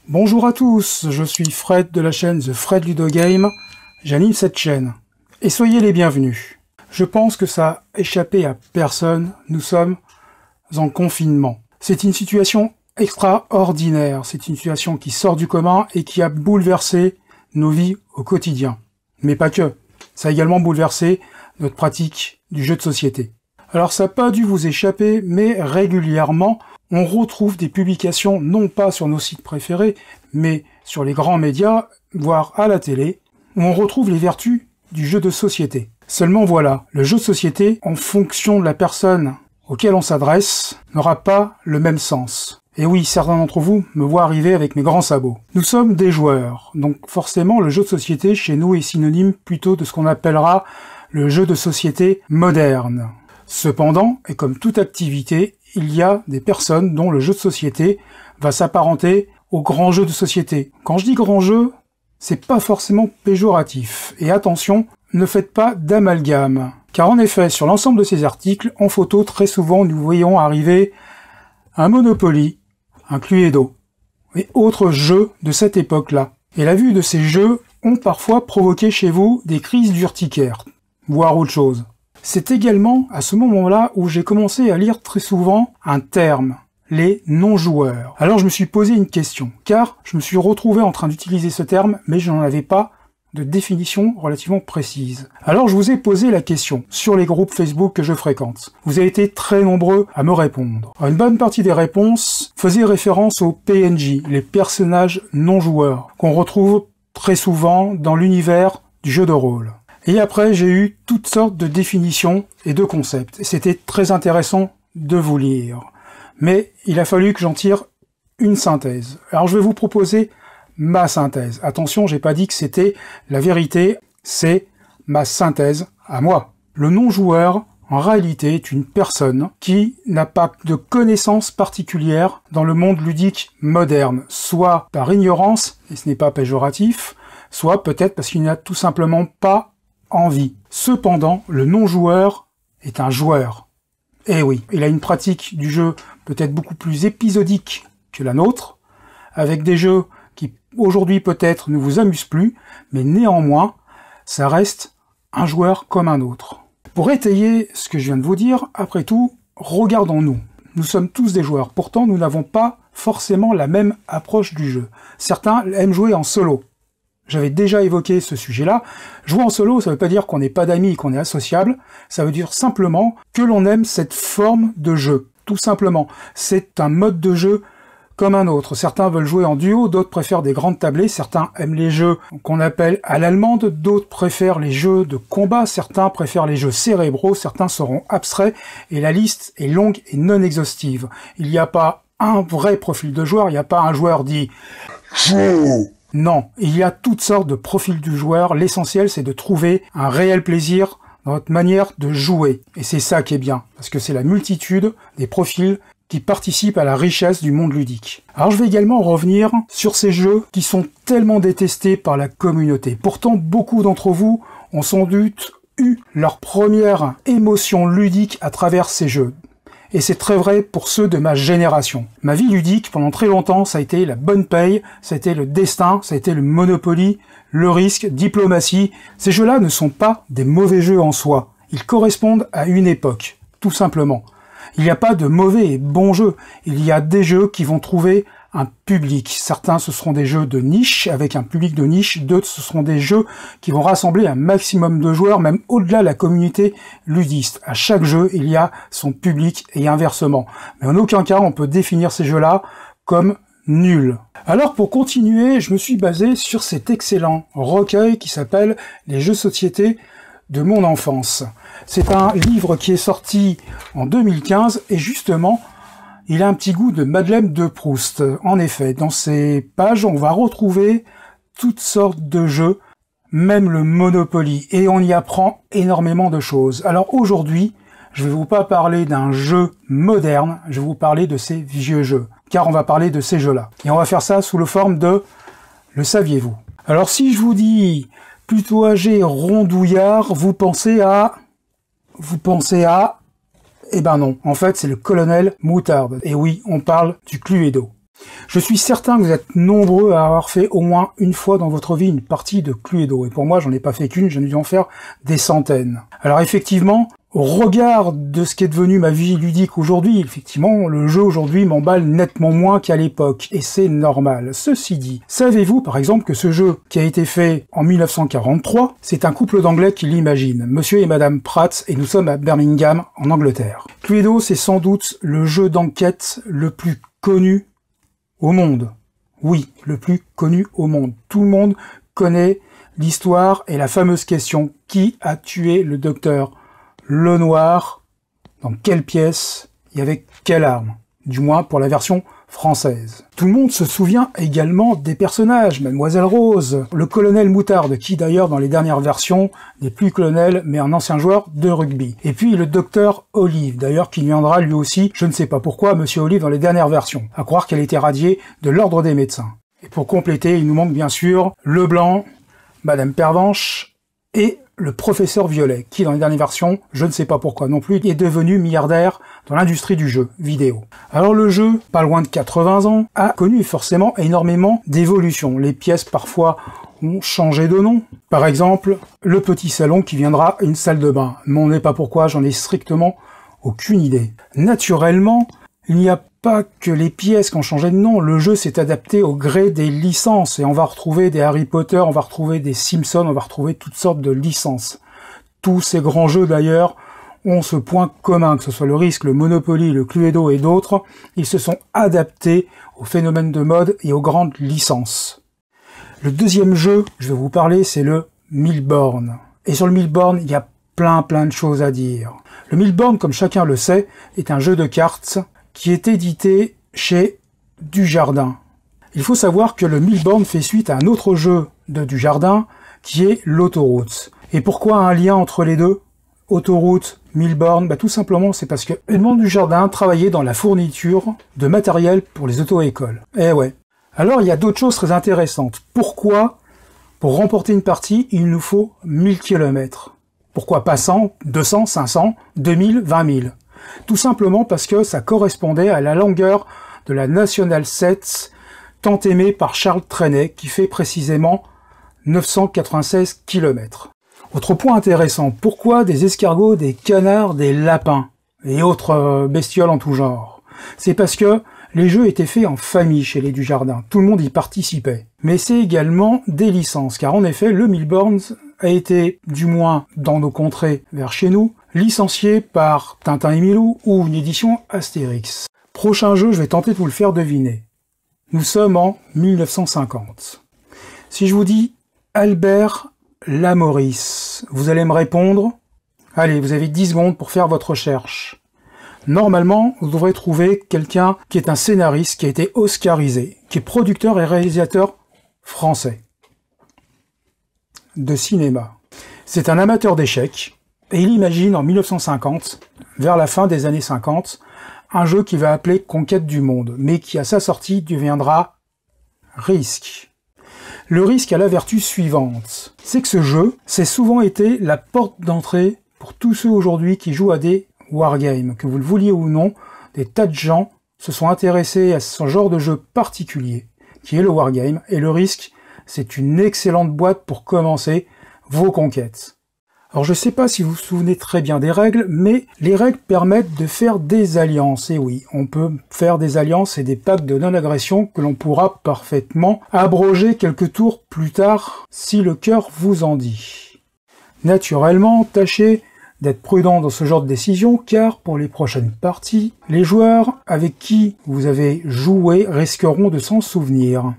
Bonjour à tous, je suis Fred de la chaîne The Fred Ludo Game, j'anime cette chaîne. Et soyez les bienvenus. Je pense que ça a échappé à personne, nous sommes en confinement. C'est une situation extraordinaire, c'est une situation qui sort du commun et qui a bouleversé nos vies au quotidien. Mais pas que, ça a également bouleversé notre pratique du jeu de société. Alors ça n'a pas dû vous échapper, mais régulièrement, on retrouve des publications non pas sur nos sites préférés, mais sur les grands médias, voire à la télé, où on retrouve les vertus du jeu de société. Seulement voilà, le jeu de société, en fonction de la personne auquel on s'adresse, n'aura pas le même sens. Et oui, certains d'entre vous me voient arriver avec mes grands sabots. Nous sommes des joueurs, donc forcément le jeu de société chez nous est synonyme plutôt de ce qu'on appellera le jeu de société moderne. Cependant, et comme toute activité, il y a des personnes dont le jeu de société va s'apparenter au grand jeu de société. Quand je dis grand jeu, c'est pas forcément péjoratif. Et attention, ne faites pas d'amalgame. Car en effet, sur l'ensemble de ces articles, en photo, très souvent, nous voyons arriver un Monopoly, un Cluedo, et autres jeux de cette époque-là. Et la vue de ces jeux ont parfois provoqué chez vous des crises d'urticaire, voire autre chose. C'est également à ce moment-là où j'ai commencé à lire très souvent un terme, les non-joueurs. Alors je me suis posé une question, car je me suis retrouvé en train d'utiliser ce terme, mais je n'en avais pas de définition relativement précise. Alors je vous ai posé la question sur les groupes Facebook que je fréquente. Vous avez été très nombreux à me répondre. Une bonne partie des réponses faisaient référence aux PNJ, les personnages non-joueurs, qu'on retrouve très souvent dans l'univers du jeu de rôle. Et après, j'ai eu toutes sortes de définitions et de concepts. Et c'était très intéressant de vous lire. Mais il a fallu que j'en tire une synthèse. Alors je vais vous proposer ma synthèse. Attention, j'ai pas dit que c'était la vérité, c'est ma synthèse à moi. Le non-joueur, en réalité, est une personne qui n'a pas de connaissances particulières dans le monde ludique moderne, soit par ignorance, et ce n'est pas péjoratif, soit peut-être parce qu'il n'a tout simplement pas envie. Cependant, le non-joueur est un joueur. Eh oui, il a une pratique du jeu peut-être beaucoup plus épisodique que la nôtre, avec des jeux qui aujourd'hui peut-être ne vous amusent plus, mais néanmoins, ça reste un joueur comme un autre. Pour étayer ce que je viens de vous dire, après tout, regardons-nous. Nous sommes tous des joueurs, pourtant nous n'avons pas forcément la même approche du jeu. Certains aiment jouer en solo. J'avais déjà évoqué ce sujet-là. Jouer en solo, ça veut pas dire qu'on n'est pas d'amis, qu'on est associable. Ça veut dire simplement que l'on aime cette forme de jeu. Tout simplement. C'est un mode de jeu comme un autre. Certains veulent jouer en duo, d'autres préfèrent des grandes tablées, certains aiment les jeux qu'on appelle à l'allemande, d'autres préfèrent les jeux de combat, certains préfèrent les jeux cérébraux, certains seront abstraits, et la liste est longue et non exhaustive. Il n'y a pas un vrai profil de joueur, il n'y a pas un joueur dit « Non, il y a toutes sortes de profils du joueur, l'essentiel c'est de trouver un réel plaisir dans votre manière de jouer. Et c'est ça qui est bien, parce que c'est la multitude des profils qui participent à la richesse du monde ludique. Alors je vais également revenir sur ces jeux qui sont tellement détestés par la communauté. Pourtant, beaucoup d'entre vous ont sans doute eu leur première émotion ludique à travers ces jeux. Et c'est très vrai pour ceux de ma génération. Ma vie ludique, pendant très longtemps, ça a été la bonne paye, ça a été le destin, ça a été le Monopoly, le risque, diplomatie. Ces jeux-là ne sont pas des mauvais jeux en soi. Ils correspondent à une époque, tout simplement. Il n'y a pas de mauvais et bons jeux. Il y a des jeux qui vont trouver un public. Certains, ce seront des jeux de niche, avec un public de niche. D'autres, ce seront des jeux qui vont rassembler un maximum de joueurs, même au-delà de la communauté ludiste. À chaque jeu, il y a son public et inversement. Mais en aucun cas, on peut définir ces jeux-là comme nuls. Alors, pour continuer, je me suis basé sur cet excellent recueil qui s'appelle « Les jeux de société de mon enfance ». C'est un livre qui est sorti en 2015 et justement, il a un petit goût de Madeleine de Proust. En effet, dans ces pages, on va retrouver toutes sortes de jeux, même le Monopoly, et on y apprend énormément de choses. Alors aujourd'hui, je vais vous pas parler d'un jeu moderne, je vais vous parler de ces vieux jeux, car on va parler de ces jeux-là. Et on va faire ça sous la forme de « Le saviez-vous ». Alors si je vous dis plutôt âgé rondouillard, vous pensez à... Eh ben non, en fait c'est le colonel Moutarde. Et oui, on parle du Cluedo. Je suis certain que vous êtes nombreux à avoir fait au moins une fois dans votre vie une partie de Cluedo. Et pour moi, j'en ai pas fait qu'une, j'ai dû en faire des centaines. Alors effectivement, au regard de ce qui est devenu ma vie ludique aujourd'hui, effectivement, le jeu aujourd'hui m'emballe nettement moins qu'à l'époque. Et c'est normal. Ceci dit, savez-vous par exemple que ce jeu qui a été fait en 1943, c'est un couple d'Anglais qui l'imagine, Monsieur et Madame Pratt, et nous sommes à Birmingham, en Angleterre. Cluedo, c'est sans doute le jeu d'enquête le plus connu au monde. Oui, le plus connu au monde. Tout le monde connaît l'histoire et la fameuse question: qui a tué le docteur Lenoir? Dans quelle pièce et avec quelle arme? Du moins pour la version française. Tout le monde se souvient également des personnages, Mademoiselle Rose, le colonel Moutarde, qui d'ailleurs dans les dernières versions n'est plus colonel mais un ancien joueur de rugby. Et puis le docteur Olive, d'ailleurs qui viendra lui aussi, je ne sais pas pourquoi, Monsieur Olive dans les dernières versions, à croire qu'elle était radiée de l'ordre des médecins. Et pour compléter, il nous manque bien sûr Leblanc, Madame Pervenche et le professeur Violet, qui dans les dernières versions, je ne sais pas pourquoi non plus, est devenu milliardaire dans l'industrie du jeu vidéo. Alors le jeu, pas loin de 80 ans, a connu forcément énormément d'évolutions. Les pièces parfois ont changé de nom. Par exemple, le petit salon qui viendra une salle de bain. Mais on ne sait pas pourquoi, j'en ai strictement aucune idée. Naturellement, il n'y a pas que les pièces qui ont changé de nom, le jeu s'est adapté au gré des licences, et on va retrouver des Harry Potter, on va retrouver des Simpsons, on va retrouver toutes sortes de licences. Tous ces grands jeux d'ailleurs ont ce point commun, que ce soit le Risk, le Monopoly, le Cluedo et d'autres, ils se sont adaptés aux phénomènes de mode et aux grandes licences. Le deuxième jeu que je vais vous parler, c'est le Milborn. Et sur le Milborn, il y a plein de choses à dire. Le Milborn, comme chacun le sait, est un jeu de cartes qui est édité chez Dujardin. Il faut savoir que le Milborn fait suite à un autre jeu de Dujardin, qui est l'Autoroute. Et pourquoi un lien entre les deux? Autoroute, Milborn, tout simplement c'est parce que Edmond Dujardin travaillait dans la fourniture de matériel pour les auto-écoles. Eh ouais. Alors il y a d'autres choses très intéressantes. Pourquoi, pour remporter une partie, il nous faut 1000 km? Pourquoi pas 100, 200, 500, 2000, 20 000? Tout simplement parce que ça correspondait à la longueur de la National 7 tant aimée par Charles Trenet, qui fait précisément 996 km. Autre point intéressant, pourquoi des escargots, des canards, des lapins et autres bestioles en tout genre? C'est parce que les jeux étaient faits en famille chez les Dujardin, tout le monde y participait. Mais c'est également des licences, car en effet, le Milborn a été, du moins dans nos contrées vers chez nous, licencié par Tintin et Milou ou une édition Astérix. Prochain jeu, je vais tenter de vous le faire deviner. Nous sommes en 1950. Si je vous dis Albert Lamoris, vous allez me répondre. Allez, vous avez 10 secondes pour faire votre recherche. Normalement, vous devrez trouver quelqu'un qui est un scénariste, qui a été oscarisé, qui est producteur et réalisateur français de cinéma. C'est un amateur d'échecs, et il imagine en 1950, vers la fin des années 50, un jeu qu'il va appeler Conquête du Monde, mais qui à sa sortie deviendra Risk. Le Risk a la vertu suivante, c'est que ce jeu, c'est souvent été la porte d'entrée pour tous ceux aujourd'hui qui jouent à des wargames. Que vous le vouliez ou non, des tas de gens se sont intéressés à ce genre de jeu particulier, qui est le wargame, et le Risk, c'est une excellente boîte pour commencer vos conquêtes. Alors je ne sais pas si vous vous souvenez très bien des règles, mais les règles permettent de faire des alliances. Et oui, on peut faire des alliances et des pactes de non-agression que l'on pourra parfaitement abroger quelques tours plus tard, si le cœur vous en dit. Naturellement, tâchez d'être prudent dans ce genre de décision, car pour les prochaines parties, les joueurs avec qui vous avez joué risqueront de s'en souvenir.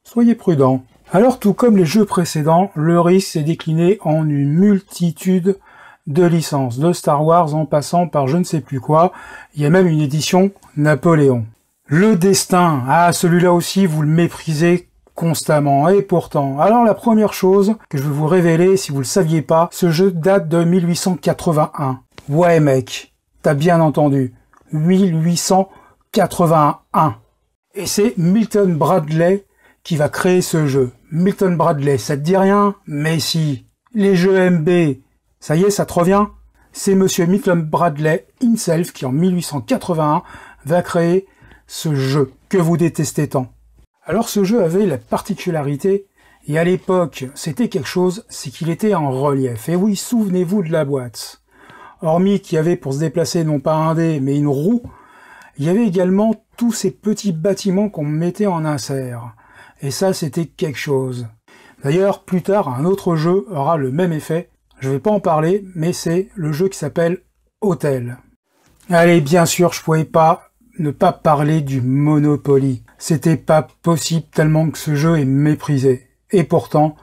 Soyez prudents. Alors tout comme les jeux précédents, le Risk s'est décliné en une multitude de licences, de Star Wars en passant par je ne sais plus quoi, il y a même une édition Napoléon. Le destin, celui-là aussi vous le méprisez constamment, et pourtant. Alors la première chose que je vais vous révéler, si vous le saviez pas, ce jeu date de 1881. Ouais mec, t'as bien entendu, 1881. Et c'est Milton Bradley qui va créer ce jeu. Milton Bradley, ça te dit rien? Mais si. Les jeux MB, ça y est, ça te revient? C'est monsieur Milton Bradley himself qui en 1881 va créer ce jeu que vous détestez tant? Alors ce jeu avait la particularité, et à l'époque c'était quelque chose, c'est qu'il était en relief. Et oui, souvenez-vous de la boîte. Hormis qu'il y avait pour se déplacer non pas un dé, mais une roue, il y avait également tous ces petits bâtiments qu'on mettait en insert. Et ça, c'était quelque chose. D'ailleurs, plus tard, un autre jeu aura le même effet. Je vais pas en parler, mais c'est le jeu qui s'appelle Hôtel. Allez, bien sûr, je pouvais pas ne pas parler du Monopoly. C'était pas possible tellement que ce jeu est méprisé. Et pourtant,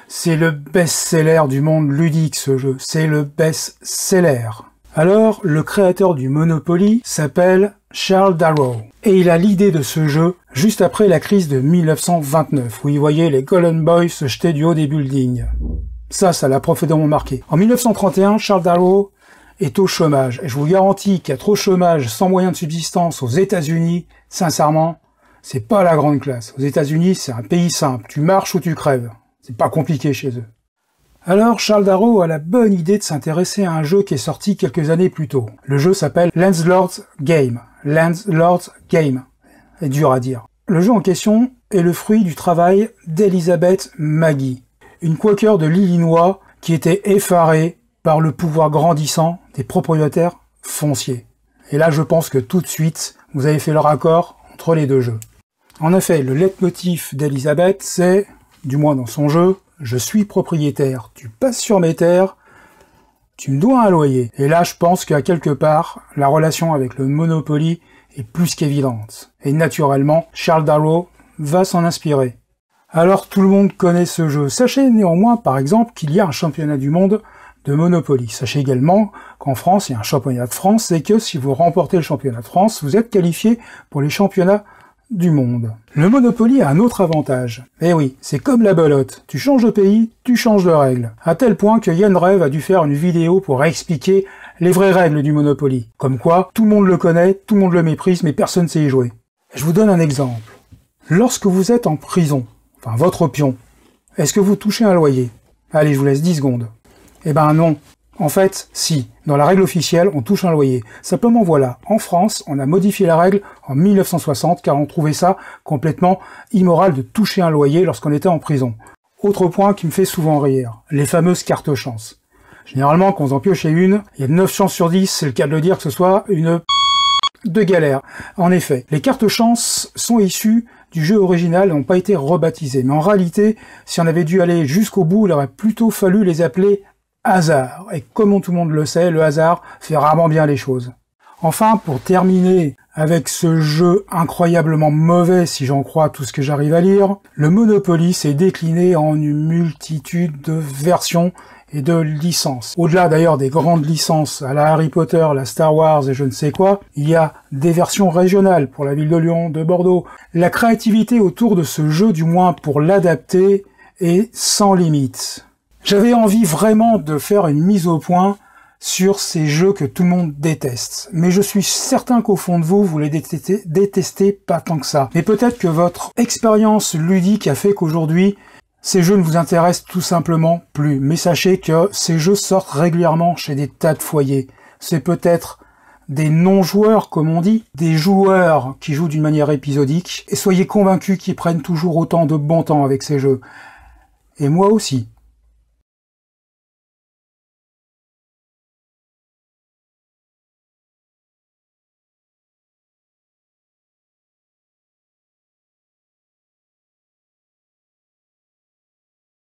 c'est le best-seller du monde ludique, ce jeu. C'est le best-seller. Alors, le créateur du Monopoly s'appelle Charles Darrow. Et il a l'idée de ce jeu juste après la crise de 1929, où il voyait les Golden Boys se jeter du haut des buildings. Ça l'a profondément marqué. En 1931, Charles Darrow est au chômage. Et je vous garantis qu'il y a trop de chômage sans moyen de subsistance aux États-Unis, sincèrement, c'est pas la grande classe. Aux États-Unis, c'est un pays simple. Tu marches ou tu crèves. C'est pas compliqué chez eux. Alors, Charles Darrow a la bonne idée de s'intéresser à un jeu qui est sorti quelques années plus tôt. Le jeu s'appelle Landlord's Game. Landlord's Game. C'est dur à dire. Le jeu en question est le fruit du travail d'Elizabeth Magie, une quaker de l'Illinois qui était effarée par le pouvoir grandissant des propriétaires fonciers. Et là, je pense que tout de suite, vous avez fait le raccord entre les deux jeux. En effet, le leitmotiv d'Elizabeth, c'est, du moins dans son jeu, je suis propriétaire, tu passes sur mes terres, tu me dois un loyer. Et là, je pense qu'à quelque part, la relation avec le Monopoly est plus qu'évidente. Et naturellement, Charles Darrow va s'en inspirer. Alors, tout le monde connaît ce jeu. Sachez néanmoins, par exemple, qu'il y a un championnat du monde de Monopoly. Sachez également qu'en France, il y a un championnat de France et que si vous remportez le championnat de France, vous êtes qualifié pour les championnats du monde. Le Monopoly a un autre avantage. Eh oui, c'est comme la belote. Tu changes de pays, tu changes de règles. À tel point que Yann Rev a dû faire une vidéo pour expliquer les vraies règles du Monopoly. Comme quoi, tout le monde le connaît, tout le monde le méprise, mais personne ne sait y jouer. Je vous donne un exemple. Lorsque vous êtes en prison, enfin votre pion, est-ce que vous touchez un loyer? Allez, je vous laisse 10 secondes. Eh ben non. En fait, si. Dans la règle officielle, on touche un loyer. Simplement voilà, en France, on a modifié la règle en 1960 car on trouvait ça complètement immoral de toucher un loyer lorsqu'on était en prison. Autre point qui me fait souvent rire, les fameuses cartes chance. Généralement, quand vous en piochez une, il y a 9 chances sur 10, c'est le cas de le dire, que ce soit une de galère. En effet, les cartes chance sont issues du jeu original et n'ont pas été rebaptisées. Mais en réalité, si on avait dû aller jusqu'au bout, il aurait plutôt fallu les appeler hasard. Et comme tout le monde le sait, le hasard fait rarement bien les choses. Enfin, pour terminer avec ce jeu incroyablement mauvais, si j'en crois tout ce que j'arrive à lire, le Monopoly s'est décliné en une multitude de versions et de licences. Au-delà d'ailleurs des grandes licences à la Harry Potter, la Star Wars et je ne sais quoi, il y a des versions régionales pour la ville de Lyon, de Bordeaux. La créativité autour de ce jeu, du moins pour l'adapter, est sans limite. J'avais envie vraiment de faire une mise au point sur ces jeux que tout le monde déteste. Mais je suis certain qu'au fond de vous, vous les détestez pas tant que ça. Mais peut-être que votre expérience ludique a fait qu'aujourd'hui, ces jeux ne vous intéressent tout simplement plus. Mais sachez que ces jeux sortent régulièrement chez des tas de foyers. C'est peut-être des non-joueurs, comme on dit, des joueurs qui jouent d'une manière épisodique. Et soyez convaincus qu'ils prennent toujours autant de bon temps avec ces jeux. Et moi aussi.